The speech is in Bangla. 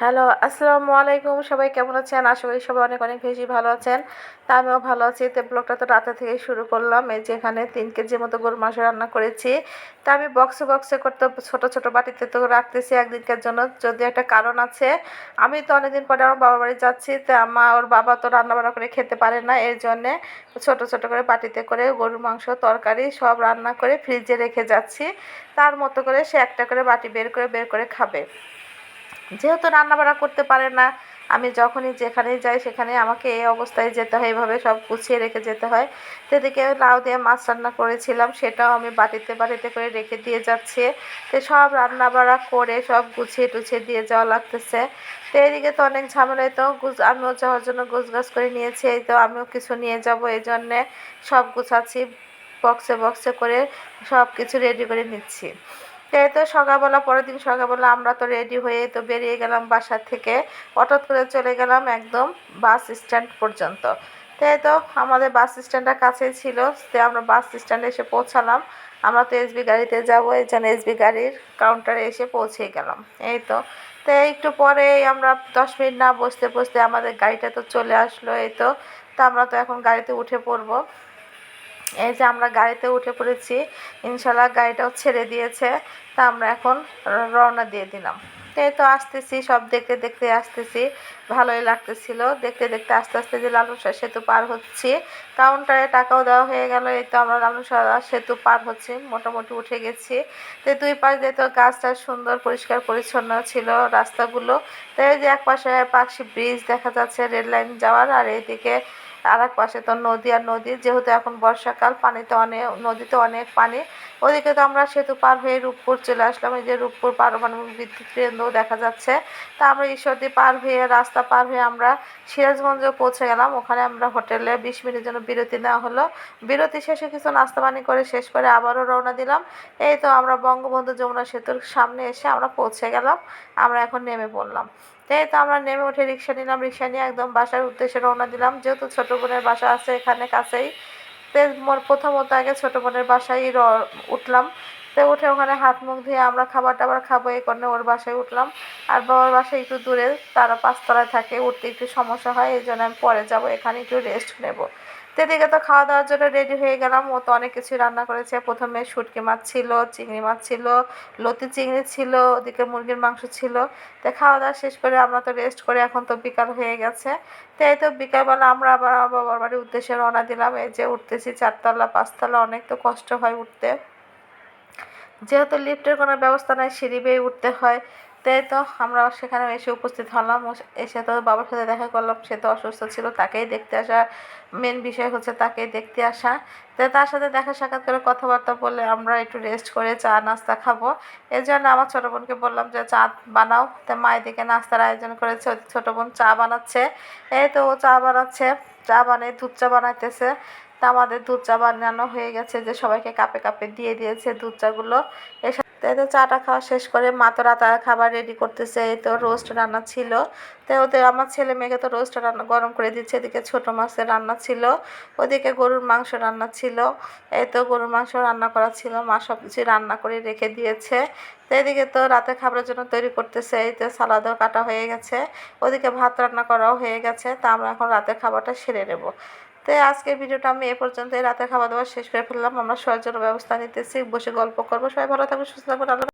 হ্যালো, আসসালামু আলাইকুম। সবাই কেমন আছেন? আশা করি সবাই অনেক, অনেক বেশি ভালো আছেন। তা আমিও ভালো আছি। তো ব্লগটা তো রাতে থেকেই শুরু করলাম। এই যে এখানে ৩ কেজির মতো গরুর মাংস রান্না করেছি। তা আমি বক্সে, বক্সে করতে ছোট, ছোট বাটিতে তো রাখতেছি একদিনকার জন্য। যদিও একটা কারণ আছে। আমি তো অনেকদিন পরে আমার বাবার বাড়ি যাচ্ছি। তো ওর বাবা তো রান্না-বান্না করে খেতে পারে না। এর জন্যে ছোট, ছোট করে বাটিতে করে গরুর মাংস, তরকারি সব রান্না করে ফ্রিজে রেখে যাচ্ছি। তার মতো করে সে একটা করে বাটি বের করে খাবে। যেহেতু রান্নাবাড়া করতে পারে না, আমি যখনই যেখানেই যাই সেখানেই আমাকে এই অবস্থায় যেতে হয়, এইভাবে সব গুছিয়ে রেখে যেতে হয়। তো এদিকে লাউ দিয়ে মাছ রান্না করেছিলাম, সেটাও আমি বাটিতে বাটিতে করে রেখে দিয়ে যাচ্ছি। তো সব রান্নাবাড়া করে সব গুছিয়ে টুছিয়ে দিয়ে যাওয়া লাগতেছে। তো এদিকে তো অনেক ঝামেলায় তো আমিও যাওয়ার জন্য গোছগাছ করে নিয়েছি। এই তো আমিও কিছু নিয়ে যাব, এই জন্যে সব গুছাচ্ছি, বক্সে বক্সে করে সব কিছু রেডি করে নিচ্ছি। এই তো সকালবেলা, পরের দিন সকালবেলা আমরা তো রেডি হয়ে তো বেরিয়ে গেলাম বাসা থেকে। অটোতে করে চলে গেলাম একদম বাস স্ট্যান্ড পর্যন্ত। তো এই তো আমাদের বাস স্ট্যান্ডটা কাছেই ছিল। তো আমরা বাস স্ট্যান্ডে এসে পৌঁছালাম। আমরা তো এসবি গাড়িতে যাবো, এই জন্য এসবি গাড়ির কাউন্টারে এসে পৌঁছে গেলাম। এই তো তো একটু পরেই আমরা 10 মিনিট না বসতে বসতে আমাদের গাড়িটা তো চলে আসলো। এই তো তা আমরা তো এখন গাড়িতে উঠে পড়বো। এই যে আমরা গাড়িতে উঠে পড়েছি, ইনশাল্লাহ গাড়িটাও ছেড়ে দিয়েছে। তা আমরা এখন রওনা দিয়ে দিলাম। তো এই তো আসতেছি, সব দেখতে দেখতে আসতেছি, ভালোই লাগতেছিল দেখতে দেখতে। আস্তে আস্তে যে লালন শাহ সেতু পার হচ্ছি, কাউন্টারে টাকাও দেওয়া হয়ে গেল। এই তো আমরা লালন শাহ সেতু পার হচ্ছি, মোটামুটি উঠে গেছি। তো দুই পাশ দিয়ে তো গাছটা সুন্দর পরিষ্কার পরিচ্ছন্ন ছিল রাস্তাগুলো। তো এই যে এক পাশে পাকশি ব্রিজ দেখা যাচ্ছে রেল লাইন যাওয়ার, আর এইদিকে আর এক পাশে তো নদী আর নদী, যেহেতু এখন বর্ষাকাল, পানিতে অনেক, নদীতে অনেক পানি। ওদিকে তো আমরা সেতু পার হয়ে রূপপুর চলে আসলাম। এই যে রূপপুর পারমাণবিক বিদ্যুৎ কেন্দ্র দেখা যাচ্ছে। তা আমরা ঈশ্বরদী পার হয়ে, রাস্তা পার হয়ে আমরা সিরাজগঞ্জে পৌঁছে গেলাম। ওখানে আমরা হোটেলে 20 মিনিটের জন্য বিরতি নেওয়া হলো। বিরতি শেষে কিছু নাস্তা পানি করে শেষ করে আবারও রওনা দিলাম। এই তো আমরা বঙ্গবন্ধু যমুনা সেতুর সামনে এসে আমরা পৌঁছে গেলাম। আমরা এখন নেমে পড়লাম। এই তো আমরা নেমে উঠে রিক্সা নিলাম, রিক্সা নিয়ে একদম বাসার উদ্দেশ্যে রওনা দিলাম। যেহেতু ছোটো বোনের বাসা আছে এখানে কাছেই। তো প্রথমত আগে ছোটো বোনের বাসায় উঠলাম। তো উঠে ওখানে হাত মুখ ধুয়ে আমরা খাবার টাবার খাবো এই কারণে ওর বাসায় উঠলাম। আর বাবার বাসায় একটু দূরে, তারা 5 তলায় থাকে, উঠতে একটু সমস্যা হয়, এই জন্য আমি পরে যাব, এখানে একটু রেস্ট নেব। তো এদিকে তো খাওয়া দাওয়ার জন্য রেডি হয়ে গেলাম। ও তো অনেক কিছুই রান্না করেছে। প্রথমে শুটকি মাছ ছিল, চিংড়ি মাছ ছিল, লতি চিংড়ি ছিল, ওদিকে মুরগির মাংস ছিল। তো খাওয়া দাওয়া শেষ করে আমরা তো রেস্ট করে এখন তো বিকাল হয়ে গেছে। তো এই তো বিকালবেলা আমরা আবার আমার বাবার বাড়ির উদ্দেশ্যে রওনা দিলাম। এই যে উঠতেছি 4 তলা 5 তলা, অনেক তো কষ্ট হয় উঠতে, যেহেতু লিফটের কোনো ব্যবস্থা নাই, সিঁড়ি বেয়ে উঠতে হয়। তাই তো আমরা সেখানে এসে উপস্থিত হলাম। এসে তো বাবার সাথে দেখা করলাম, সে তো অসুস্থ ছিল, তাকেই দেখতে আসা। মেন বিষয় হচ্ছে তাকেই দেখতে আসা। তো তার সাথে দেখা সাক্ষাৎ করে কথাবার্তা বলে আমরা একটু রেস্ট করে চা নাস্তা খাবো। এই জন্য আমার ছোটো বোনকে বললাম যে চা বানাও। তো মা এদিকে নাস্তার আয়োজন করেছে, ছোটো বোন চা বানাচ্ছে। এই তো ও চা বানাচ্ছে, চা বানিয়ে দুধ চা বানাইতেছে। তা আমাদের দুধ চা বানানো হয়ে গেছে, যে সবাইকে কাপে কাপে দিয়ে দিয়েছে দুধ চাগুলো। তাই তো চাটা খাওয়া শেষ করে মা তো রাতে খাবার রেডি করতেছে। এই তো রোস্ট রান্না ছিল। তো ওদের আমার ছেলে মেয়েকে তো রোস্ট রান্না গরম করে দিচ্ছে। এদিকে ছোটো মাছের রান্না ছিল, ওদিকে গরুর মাংস রান্না ছিল। এই তো গরুর মাংস রান্না করা ছিল, মা সব কিছু রান্না করে রেখে দিয়েছে। তো এদিকে তো রাতে খাবারের জন্য তৈরি করতেছে। এই তো সালাদও কাটা হয়ে গেছে, ওদিকে ভাত রান্না করাও হয়ে গেছে। তা আমরা এখন রাতের খাবারটা সেরে নেব। তো আজকের ভিডিওটা আমি এ পর্যন্তই। রাতে খাওয়া দাওয়া শেষ করে ফেললাম, আমরা শোয়ার জন্য ব্যবস্থা নিতেছি, বসে গল্প করবো। সবাই ভালো থাকবে, সুস্থ থাকবেন। আল্লাহ।